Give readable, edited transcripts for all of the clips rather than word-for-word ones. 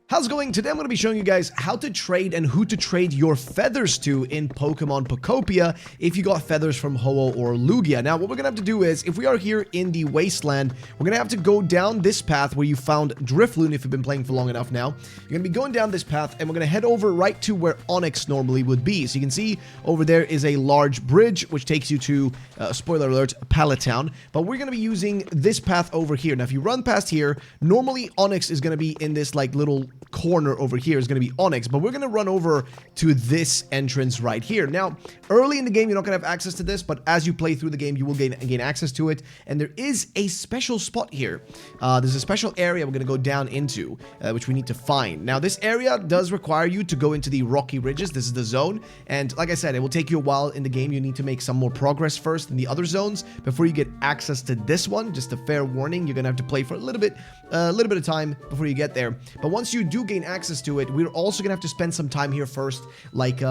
How's it going? Today I'm going to be showing you guys how to trade and who to trade your feathers to in Pokemon Pokopia if you got feathers from Ho-Oh or Lugia. Now, what we're going to have to do is, if we are here in the Wasteland, we're going to have to go down this path where you found Drifloon if you've been playing for long enough now. You're going to be going down this path, and we're going to head over right to where Onix normally would be. So you can see over there is a large bridge, which takes you to, spoiler alert, Pallet Town. But we're going to be using this path over here. Now, if you run past here, normally Onix is going to be in this, like, little corner over here is going to be Onix, but we're going to run over to this entrance right here. Now, early in the game, you're not going to have access to this, but as you play through the game, you will gain access to it, and there is a special spot here. There's a special area we're going to go down into, which we need to find. Now, this area does require you to go into the rocky ridges. This is the zone, and like I said, it will take you a while in the game. You need to make some more progress first in the other zones before you get access to this one. Just a fair warning, you're going to have to play for a little bit of time before you get there. But once you do gain access to it, we're also gonna have to spend some time here first, like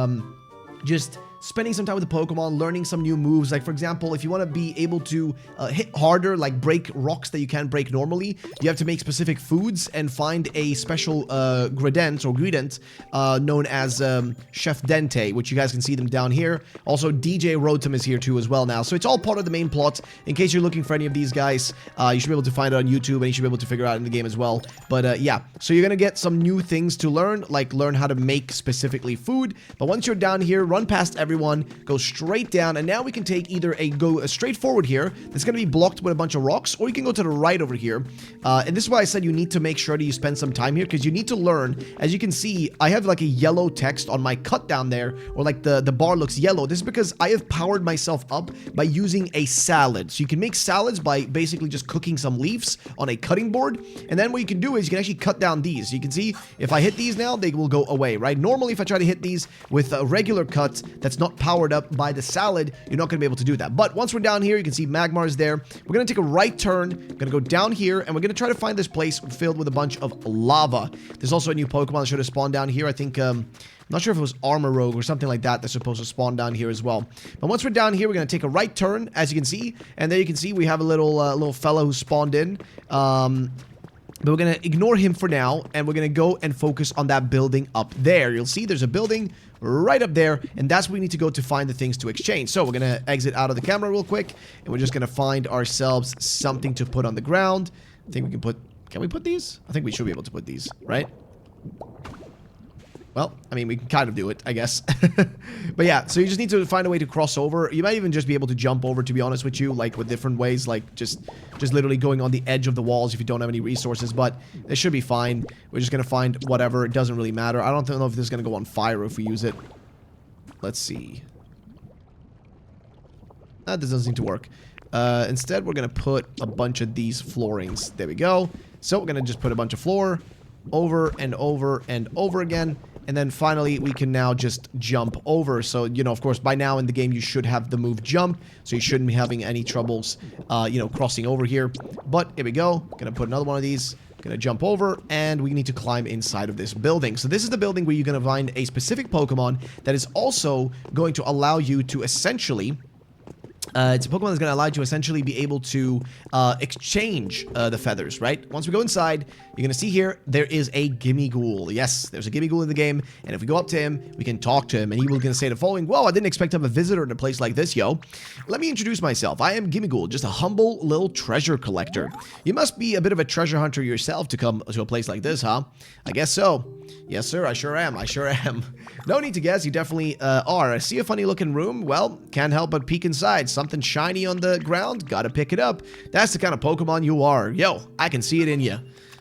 just spending some time with the Pokemon, learning some new moves. Like, for example, if you want to be able to hit harder, like break rocks that you can't break normally, you have to make specific foods and find a special ingredient known as Chef Dente, which you guys can see them down here. Also, DJ Rotom is here too as well now. So it's all part of the main plot. In case you're looking for any of these guys, you should be able to find it on YouTube, and you should be able to figure it out in the game as well. But yeah, so you're going to get some new things to learn, like learn how to make specifically food. But once you're down here, run past everyone, go straight down, and now we can take either go straight forward here, that's going to be blocked with a bunch of rocks, or you can go to the right over here. And this is why I said you need to make sure that you spend some time here, because you need to learn. As you can see, I have like a yellow text on my cut down there, or like the bar looks yellow. This is because I have powered myself up by using a salad. So you can make salads by basically just cooking some leaves on a cutting board, and then what you can do is you can actually cut down these. So you can see if I hit these now, they will go away, right? Normally, if I try to hit these with a regular cut that's not powered up by the salad, you're not going to be able to do that. But once we're down here, you can see Magmar is there. We're going to take a right turn, going to go down here, and we're going to try to find this place filled with a bunch of lava. There's also a new Pokemon that should have spawned down here. I think, I'm not sure if it was Armor Rogue or something like that that's supposed to spawn down here as well. But once we're down here, we're going to take a right turn, as you can see, and there you can see we have a little fellow who spawned in. But we're going to ignore him for now, and we're going to go and focus on that building up there. You'll see there's a building right up there, and that's where we need to go to find the things to exchange. So we're going to exit out of the camera real quick, and we're just going to find ourselves something to put on the ground. I think we can put... Can we put these? I think we should be able to put these, right? Well, I mean, we can kind of do it, I guess. But yeah, so you just need to find a way to cross over. You might even just be able to jump over, to be honest with you, like with different ways, like just literally going on the edge of the walls if you don't have any resources. But it should be fine. We're just going to find whatever. It doesn't really matter. I don't know if this is going to go on fire if we use it. Let's see. That doesn't seem to work. Instead, we're going to put a bunch of these floorings. There we go. So we're going to just put a bunch of floor over and over and over again. And then finally, we can now just jump over. So, you know, of course, by now in the game, you should have the move jump. So you shouldn't be having any troubles, you know, crossing over here. But here we go. Gonna put another one of these. Gonna jump over, and we need to climb inside of this building. So this is the building where you're gonna find a specific Pokemon that is also going to allow you to essentially... it's a Pokemon that's going to allow you to essentially be able to exchange the feathers, right? Once we go inside, you're going to see here, there is a Gimmighoul. Yes, there's a Gimmighoul in the game, and if we go up to him, we can talk to him, and he will going to say the following: "Whoa, I didn't expect to have a visitor in a place like this, yo. Let me introduce myself. I am Gimmighoul, just a humble little treasure collector. You must be a bit of a treasure hunter yourself to come to a place like this, huh? I guess so. Yes, sir, I sure am. I sure am. No need to guess, you definitely are. I see a funny-looking room. Well, can't help but peek inside. Something shiny on the ground, gotta pick it up. That's the kind of Pokemon you are. Yo, I can see it in you."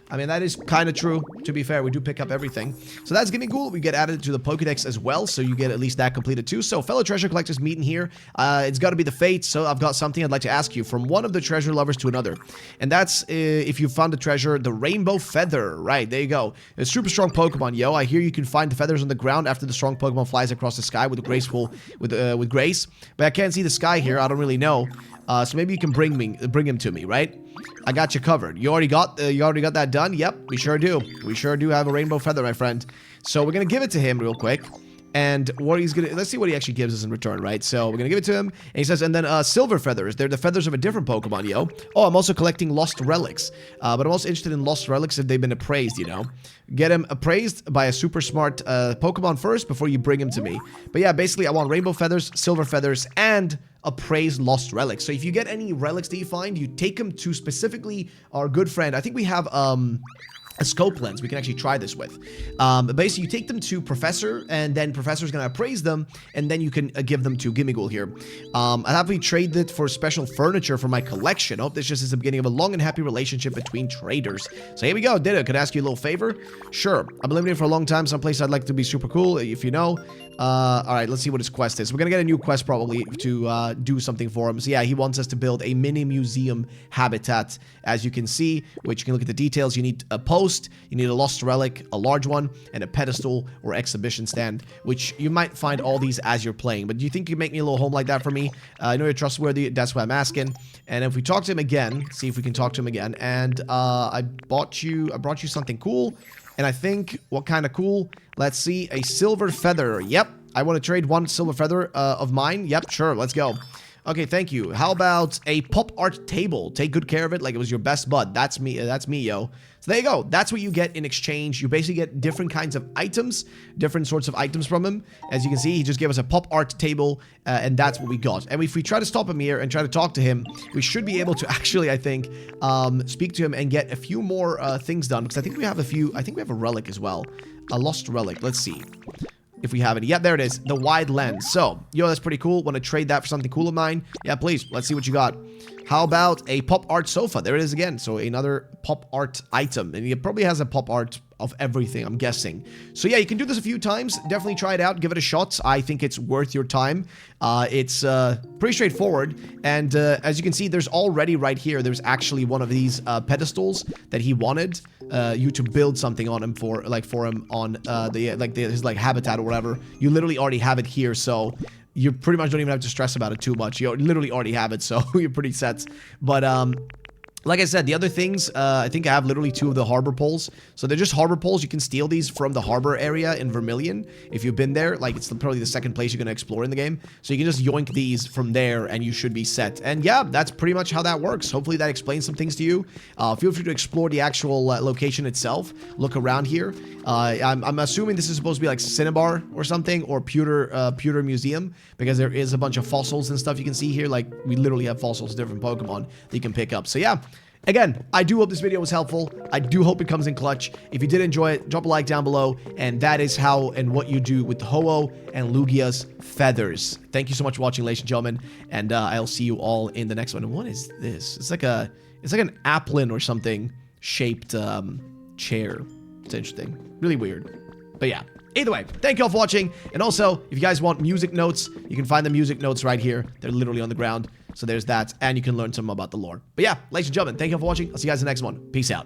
I mean, that is kind of true. To be fair, we do pick up everything. So that's Gimmighoul. We get added to the Pokédex as well, so you get at least that completed too. So fellow treasure collectors meeting here. It's got to be the fate, so I've got something I'd like to ask you from one of the treasure lovers to another. And that's, if you found the treasure, the Rainbow Feather. Right, there you go. A super strong Pokemon, yo. I hear you can find the feathers on the ground after the strong Pokemon flies across the sky with grace. But I can't see the sky here. I don't really know. So maybe you can bring him to me, right? I got you covered. You already got that done? Yep, we sure do. We sure do have a Rainbow Feather, my friend. So we're gonna give it to him real quick. And what he's gonna, let's see what he actually gives us in return, right? So we're gonna give it to him, and he says, and then silver feathers. They're the feathers of a different Pokemon, yo. Oh, I'm also collecting lost relics, but I'm also interested in lost relics if they've been appraised, you know. Get him appraised by a super smart Pokemon first before you bring him to me. But yeah, basically I want rainbow feathers, silver feathers, and appraised lost relics. So if you get any relics that you find, you take them to specifically our good friend. I think we have a scope lens we can actually try this with. Basically, you take them to Professor, and then Professor's gonna appraise them, and then you can give them to Gimmighoul here. I'll happily trade it for special furniture for my collection. Hope this just is the beginning of a long and happy relationship between traders. So here we go. Ditto, could I ask you a little favor? Sure. I've been living here for a long time. Someplace I'd like to be super cool, if you know. Alright, let's see what his quest is. We're gonna get a new quest probably to do something for him. So yeah, he wants us to build a mini museum habitat, as you can see, which you can look at the details. You need a post, you need a lost relic, a large one, and a pedestal or exhibition stand, which you might find all these as you're playing. But do you think you can make me a little home like that for me? I know you're trustworthy, that's why I'm asking. And if we talk to him again, see if we can talk to him again. And I brought you something cool. And I think, what kind of cool? Let's see, a silver feather. Yep, I want to trade one silver feather of mine. Yep, sure, let's go. Okay, thank you. How about a pop art table? Take good care of it like it was your best bud. That's me, yo. So there you go. That's what you get in exchange. You basically get different kinds of items, different sorts of items from him. As you can see, he just gave us a pop art table, and that's what we got. And if we try to stop him here and try to talk to him, we should be able to actually, I think, speak to him and get a few more things done. Because I think we have a relic as well. A lost relic. Let's see if we have it. Yeah, there it is. The wide lens. So, yo, that's pretty cool. Want to trade that for something cool of mine? Yeah, please. Let's see what you got. How about a pop art sofa? There it is again. So another pop art item. And it probably has a pop art of everything, I'm guessing. So yeah, you can do this a few times. Definitely try it out. Give it a shot. I think it's worth your time. It's pretty straightforward. And as you can see, there's already right here, there's actually one of these pedestals that he wanted you to build something on him for him on his habitat or whatever. You literally already have it here, so you pretty much don't even have to stress about it too much. You literally already have it, so you're pretty set. But like I said, the other things, I think I have literally 2 of the harbor poles. So they're just harbor poles. You can steal these from the harbor area in Vermilion. If you've been there, like it's probably the second place you're going to explore in the game. So you can just yoink these from there and you should be set. And yeah, that's pretty much how that works. Hopefully that explains some things to you. Feel free to explore the actual location itself. Look around here. I'm assuming this is supposed to be like Cinnabar or something, or Pewter Museum, because there is a bunch of fossils and stuff you can see here. Like, we literally have fossils of different Pokemon that you can pick up. So yeah. Again, I do hope this video was helpful. I do hope it comes in clutch. If you did enjoy it, drop a like down below. And that is how and what you do with the Ho-Oh and Lugia's feathers. Thank you so much for watching, ladies and gentlemen. And I'll see you all in the next one. And what is this? It's like an applin or something shaped chair. It's interesting. Really weird. But yeah. Either way, thank you all for watching. And also, if you guys want music notes, you can find the music notes right here. They're literally on the ground. So there's that. And you can learn some about the lore. But yeah, ladies and gentlemen, thank you all for watching. I'll see you guys in the next one. Peace out.